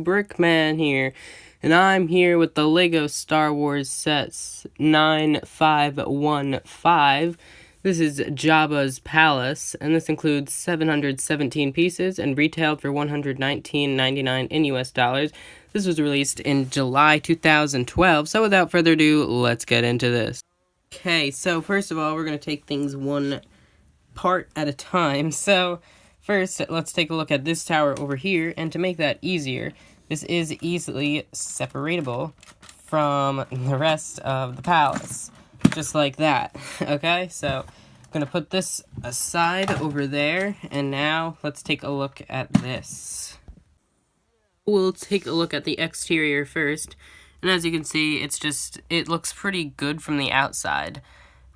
Brickman here, and I'm here with the LEGO Star Wars sets 9515. This is Jabba's Palace, and this includes 717 pieces and retailed for $119.99 in US dollars. This was released in July 2012, so without further ado, let's get into this. Okay, so first of all, we're going to take things one part at a time. So first, let's take a look at this tower over here, and to make that easier, this is easily separatable from the rest of the palace, just like that. Okay, so I'm going to put this aside over there, and now let's take a look at this. We'll take a look at the exterior first, and as you can see, it looks pretty good from the outside.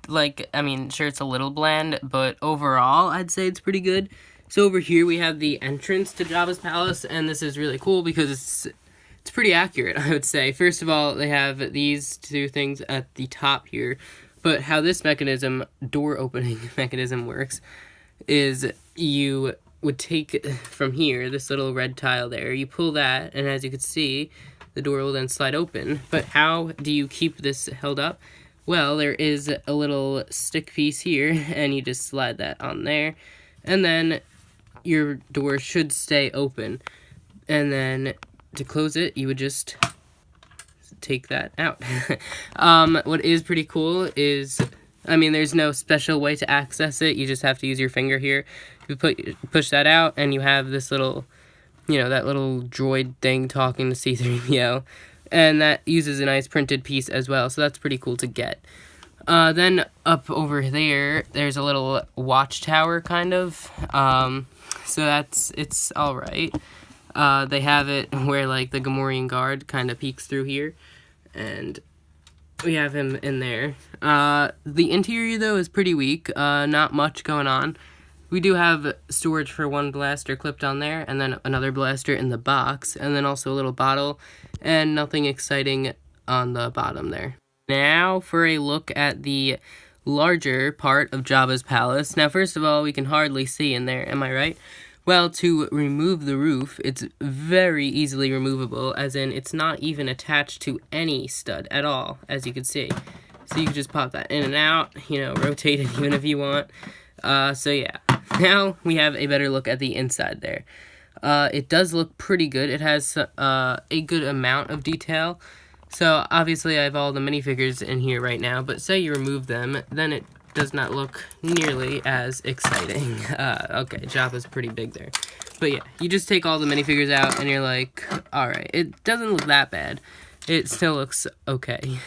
Like, I mean, sure, it's a little bland, but overall, I'd say it's pretty good. So over here, we have the entrance to Jabba's palace, and this is really cool because it's pretty accurate, I would say. First of all, they have these two things at the top here, but how this door opening mechanism works is you would take from here, this little red tile there, you pull that, and as you can see, the door will then slide open. But how do you keep this held up? Well, there is a little stick piece here, and you just slide that on there, and then your door should stay open. And then to close it, you would just take that out. What is pretty cool is, I mean, there's no special way to access it. You just have to use your finger here. You push that out, and you have this little, that little droid thing talking to C-3PO. And that uses a nice printed piece as well, so that's pretty cool to get. Then up over there, there's a little watchtower, kind of. So it's alright. They have it where, like, the Gamorrean guard kind of peeks through here. And we have him in there. The interior, though, is pretty weak. Not much going on. We do have storage for one blaster clipped on there, and then another blaster in the box, and then also a little bottle, and nothing exciting on the bottom there. Now for a look at the larger part of Jabba's palace. Now, first of all, we can hardly see in there, am I right? Well, to remove the roof, it's very easily removable, as in it's not even attached to any stud at all, as you can see. So you can just pop that in and out, rotate it even if you want. So yeah, now we have a better look at the inside there. It does look pretty good. It has a good amount of detail. So obviously I have all the minifigures in here right now, but say you remove them, then it does not look nearly as exciting. Okay, Jabba's pretty big there. But yeah, you just take all the minifigures out and you're like, alright, it doesn't look that bad. It still looks okay.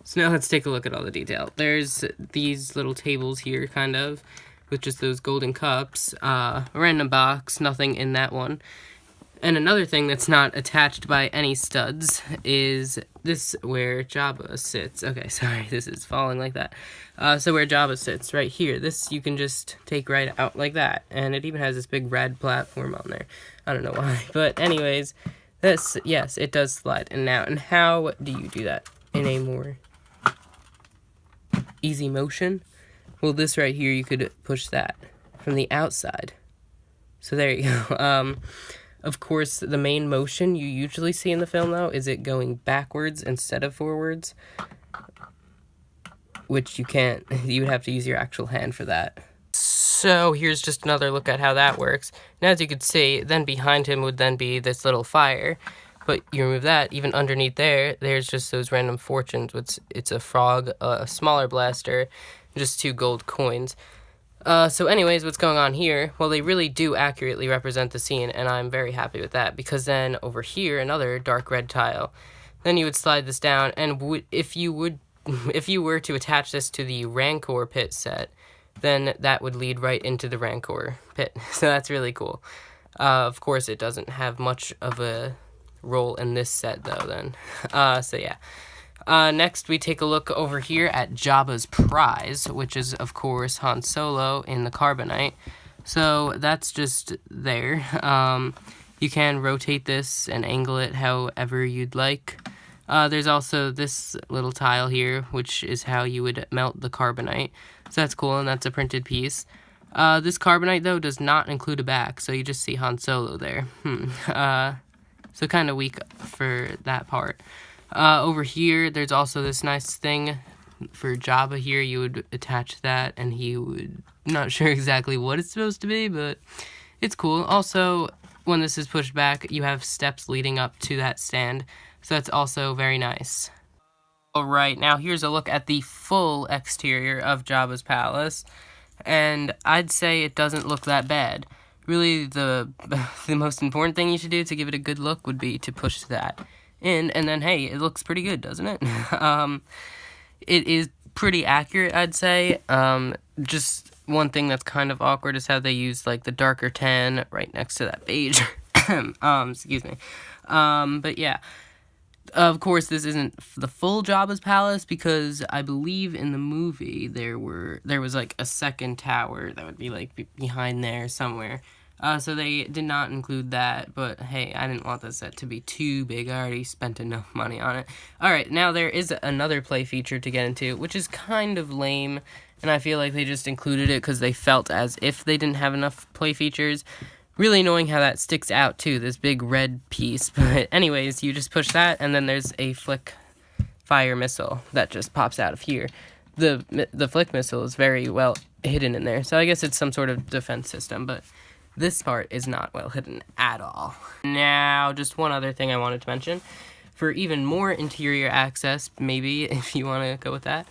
So now let's take a look at all the detail. There's these little tables here, kind of, with just those golden cups. A random box, nothing in that one. And another thing that's not attached by any studs is this where Jabba sits. Okay, sorry, this is falling like that. So where Jabba sits, right here. This you can just take right out like that. And it even has this big red platform on there. I don't know why. But anyways, this, yes, it does slide in and out. And how do you do that in a more easy motion? Well, this right here, you could push that from the outside. So there you go. Of course, the main motion you usually see in the film, though, is it going backwards instead of forwards, which you can't. You would have to use your actual hand for that. So here's just another look at how that works. And as you can see, then behind him would then be this little fire. But you remove that, even underneath there's just those random fortunes. It's a frog, a smaller blaster, just 2 gold coins. So anyways, what's going on here? Well, they really do accurately represent the scene, and I'm very happy with that, because then over here, another dark red tile. Then you would slide this down, and if you were to attach this to the Rancor pit set, then that would lead right into the Rancor pit. So that's really cool. Of course, it doesn't have much of a role in this set, though, then. So yeah. Next, we take a look over here at Jabba's prize, which is, of course, Han Solo in the carbonite. So that's just there. You can rotate this and angle it however you'd like. There's also this little tile here, which is how you would melt the carbonite. So that's cool, and that's a printed piece. This carbonite, though, does not include a back, so you just see Han Solo there. So kind of weak for that part. Over here, there's also this nice thing for Jabba here. You would attach that, and he would... Not sure exactly what it's supposed to be, but it's cool. Also, when this is pushed back, you have steps leading up to that stand, so that's also very nice. Alright, now here's a look at the full exterior of Jabba's palace, and I'd say it doesn't look that bad. Really, the most important thing you should do to give it a good look would be to push that in, and then, hey, it looks pretty good, doesn't it? It is pretty accurate, I'd say. Just one thing that's kind of awkward is how they use, like, the darker tan right next to that beige. Excuse me. But yeah. Of course, this isn't the full Jabba's palace, because I believe in the movie there was, like, a second tower that would be, like, behind there somewhere. So they did not include that, but hey, I didn't want the set to be too big. I already spent enough money on it. Alright, now there is another play feature to get into, which is kind of lame, and I feel like they just included it because they felt as if they didn't have enough play features. Really annoying how that sticks out, too, this big red piece. But anyways, you just push that, and then there's a flick fire missile that just pops out of here. The flick missile is very well hidden in there, so I guess it's some sort of defense system, but this part is not well hidden at all. Now, just one other thing I wanted to mention. For even more interior access, maybe, if you want to go with that,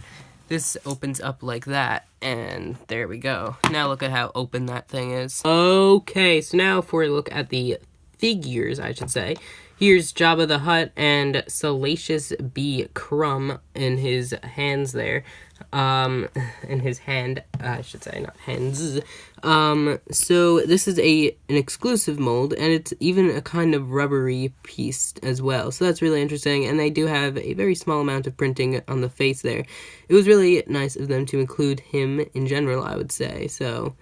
this opens up like that, and there we go. Now look at how open that thing is. Okay, so now for a look at the figures, I should say. Here's Jabba the Hutt and Salacious B. Crumb in his hands there. In his hand, I should say, not hands. So this is an exclusive mold, and it's even a kind of rubbery piece as well. So that's really interesting, and they do have a very small amount of printing on the face there. It was really nice of them to include him in general, I would say, so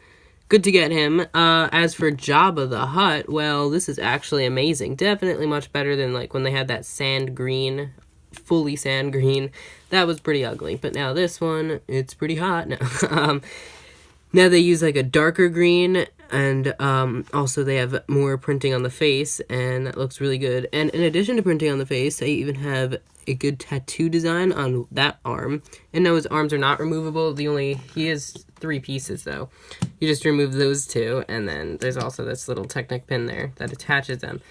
good to get him. As for Jabba the Hutt, well, this is actually amazing. Definitely much better than, like, when they had that sand green, fully sand green. That was pretty ugly, but now this one, it's pretty hot. No. Now they use, like, a darker green, and also they have more printing on the face, and that looks really good. And in addition to printing on the face, they even have a good tattoo design on that arm. And now his arms are not removable. He has 3 pieces, though. You just remove those 2, and then there's also this little Technic pin there that attaches them.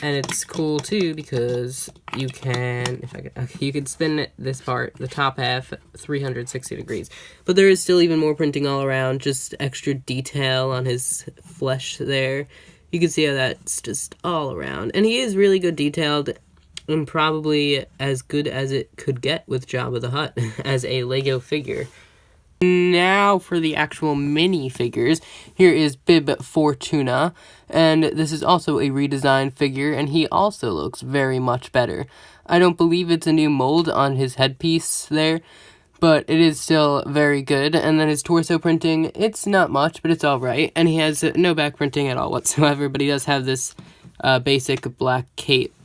And it's cool, too, because you can, you could spin this part, the top half, 360 degrees. But there is still even more printing all around, just extra detail on his flesh there. You can see how that's just all around. And he is really good detailed, and probably as good as it could get with Jabba the Hutt as a Lego figure. Now for the actual mini figures. Here is Bib Fortuna, and this is also a redesigned figure, and he also looks very much better. I don't believe it's a new mold on his headpiece there, but it is still very good. And then his torso printing, it's not much, but it's alright, and he has no back printing at all whatsoever, but he does have this basic black cape.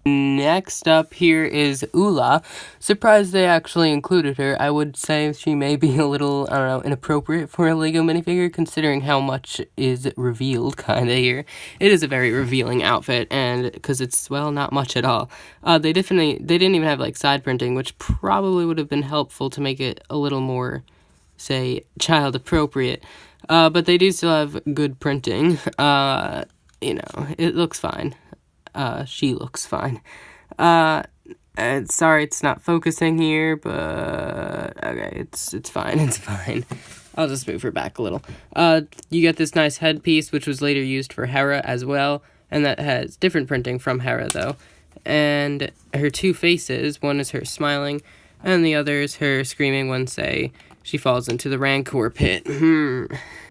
Next up here is Ula. Surprised they actually included her. I would say she may be a little, I don't know, inappropriate for a Lego minifigure, considering how much is revealed, kinda, here. It is a very revealing outfit, and, because it's, well, not much at all. They didn't even have, like, side printing, which probably would have been helpful to make it a little more, say, child appropriate. But they do still have good printing. You know, it looks fine. She looks fine. Sorry it's not focusing here, but okay, it's fine, it's fine. I'll just move her back a little. You get this nice headpiece, which was later used for Hera as well, and that has different printing from Hera, though. And her 2 faces, one is her smiling, and the other is her screaming when, say, she falls into the Rancor pit.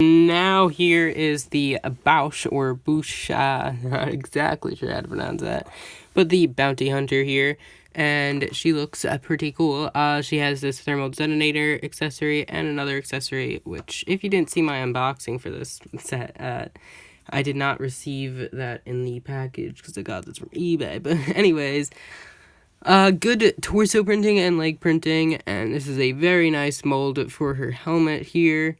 Now here is the Bausch, or Bouch, not exactly sure how to pronounce that, but the bounty hunter here, and she looks pretty cool. She has this thermal detonator accessory and another accessory, which, if you didn't see my unboxing for this set, I did not receive that in the package, because I got this from eBay, but anyways, good torso printing and leg printing, and this is a very nice mold for her helmet here.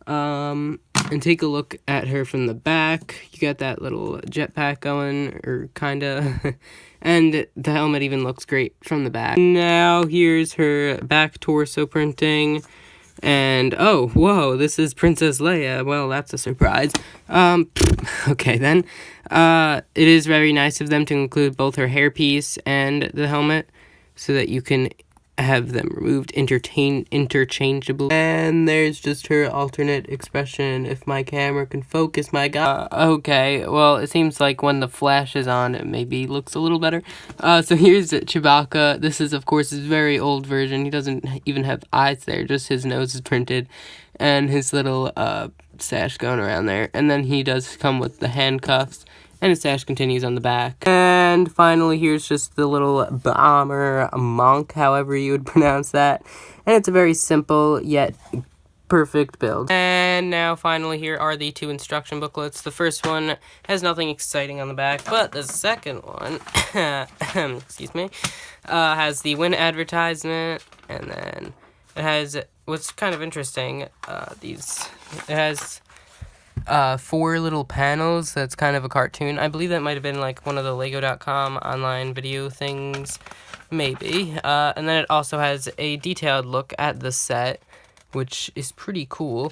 And take a look at her from the back. You got that little jetpack going, or kinda. And the helmet even looks great from the back. Now here's her back torso printing. And, oh, whoa, this is Princess Leia. Well, that's a surprise. Okay then. It is very nice of them to include both her hairpiece and the helmet, so that you can have them removed interchangeably. And there's just her alternate expression. If my camera can focus, my god. Okay, well, it seems like when the flash is on, it maybe looks a little better. So here's Chewbacca. This is, of course, his very old version. He doesn't even have eyes there, just his nose is printed, and his little sash going around there. And then he does come with the handcuffs, and his sash continues on the back. And finally, here's just the little bomber monk, however you would pronounce that. And it's a very simple, yet perfect build. And now, finally, here are the two instruction booklets. The first one has nothing exciting on the back, but the second one, excuse me, has the win advertisement, and then it has, what's kind of interesting, it has 4 little panels. That's kind of a cartoon. I believe that might have been like one of the Lego.com online video things, maybe. And then it also has a detailed look at the set, which is pretty cool.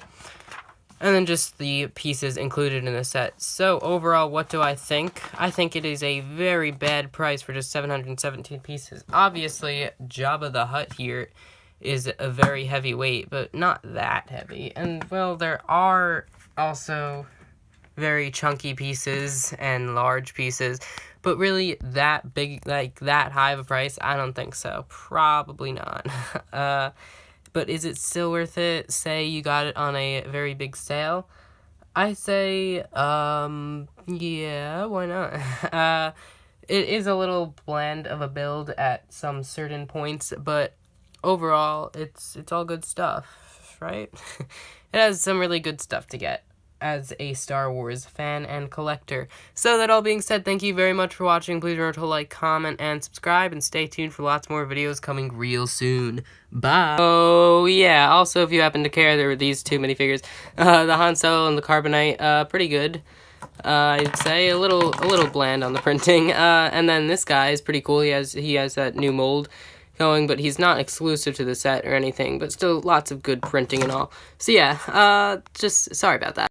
And then just the pieces included in the set. So overall, what do I think? I think it is a very bad price for just 717 pieces. Obviously, Jabba the Hutt here is a very heavy weight, but not that heavy. And, well, there are also very chunky pieces and large pieces, but really that big, like that high of a price, I don't think so. Probably not. But is it still worth it? Say you got it on a very big sale. I say, yeah, why not? It is a little bland of a build at some certain points, but overall, it's all good stuff, right? It has some really good stuff to get as a Star Wars fan and collector. So that all being said, thank you very much for watching. Please remember to like, comment, and subscribe, and stay tuned for lots more videos coming real soon. Bye! Oh yeah, also if you happen to care, there were these two minifigures. The Han Solo and the Carbonite, pretty good. I'd say a little bland on the printing. And then this guy is pretty cool. He has that new mold going, but he's not exclusive to the set or anything, but still lots of good printing and all. So yeah, just sorry about that.